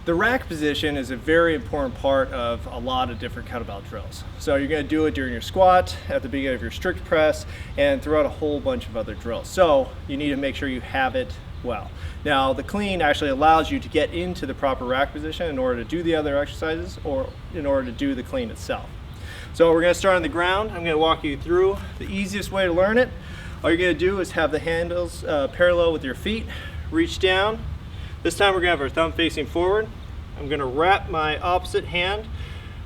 The rack position is a very important part of a lot of different kettlebell drills. So you're going to do it during your squat, at the beginning of your strict press, and throughout a whole bunch of other drills. So you need to make sure you have it well. Now the clean actually allows you to get into the proper rack position in order to do the other exercises or in order to do the clean itself. So we're going to start on the ground. I'm going to walk you through the easiest way to learn it. All you're going to do is have the handles parallel with your feet, reach down. This time we're going to have our thumb facing forward. I'm going to wrap my opposite hand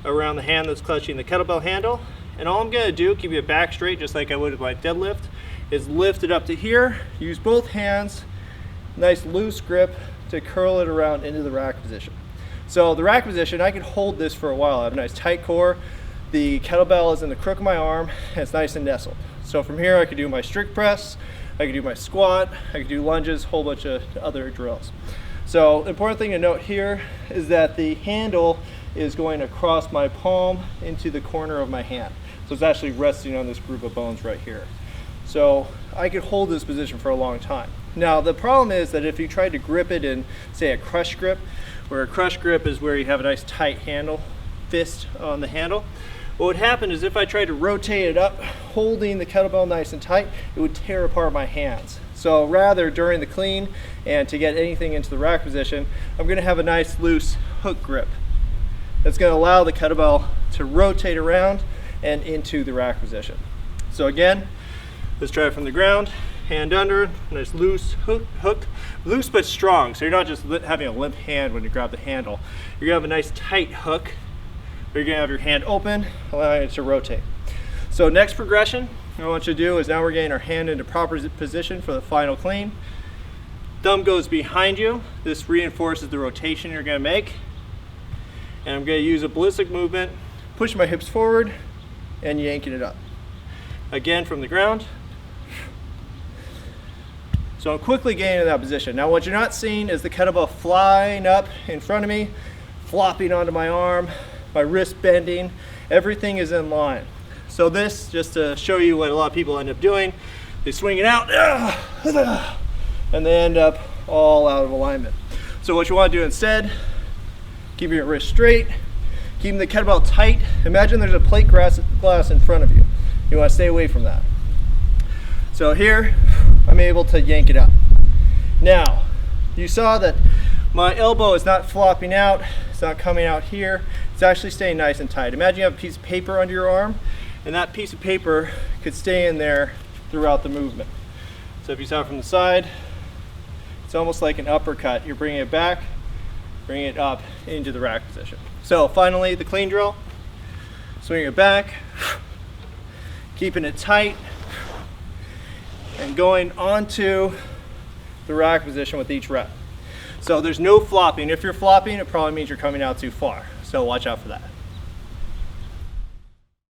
around the hand that's clutching the kettlebell handle. And all I'm going to do, keep it back straight just like I would with my deadlift, is lift it up to here, use both hands, nice loose grip to curl it around into the rack position. So the rack position, I can hold this for a while. I have a nice tight core. The kettlebell is in the crook of my arm and it's nice and nestled. So from here I could do my strict press, I could do my squat, I could do lunges, a whole bunch of other drills. So the important thing to note here is that the handle is going across my palm into the corner of my hand. So it's actually resting on this group of bones right here. So I could hold this position for a long time. Now the problem is that if you try to grip it in, say, a crush grip, where a crush grip is where you have a nice tight handle, fist on the handle, what would happen is if I tried to rotate it up, holding the kettlebell nice and tight, it would tear apart my hands. So rather, during the clean and to get anything into the rack position, I'm going to have a nice loose hook grip that's going to allow the kettlebell to rotate around and into the rack position. So again, let's try it from the ground, hand under, nice loose hook, loose but strong, so you're not just having a limp hand when you grab the handle. You're going to have a nice tight hook, but you're going to have your hand open, allowing it to rotate. So next progression, what I want you to do is now we're getting our hand into proper position for the final clean. Thumb goes behind you. This reinforces the rotation you're going to make. And I'm going to use a ballistic movement, push my hips forward, and yanking it up. Again from the ground. So I'm quickly getting into that position. Now what you're not seeing is the kettlebell flying up in front of me, flopping onto my arm, my wrist bending. Everything is in line. So this, just to show you what a lot of people end up doing, they swing it out, and they end up all out of alignment. So what you want to do instead, keeping your wrist straight, keeping the kettlebell tight. Imagine there's a plate glass in front of you. You want to stay away from that. So here, I'm able to yank it up. Now, you saw that my elbow is not flopping out, it's not coming out here, it's actually staying nice and tight. Imagine you have a piece of paper under your arm, and that piece of paper could stay in there throughout the movement. So if you saw it from the side, it's almost like an uppercut. You're bringing it back, bringing it up into the rack position. So finally, the clean drill, swing it back, keeping it tight, and going onto the rack position with each rep. So there's no flopping. If you're flopping, it probably means you're coming out too far. So watch out for that.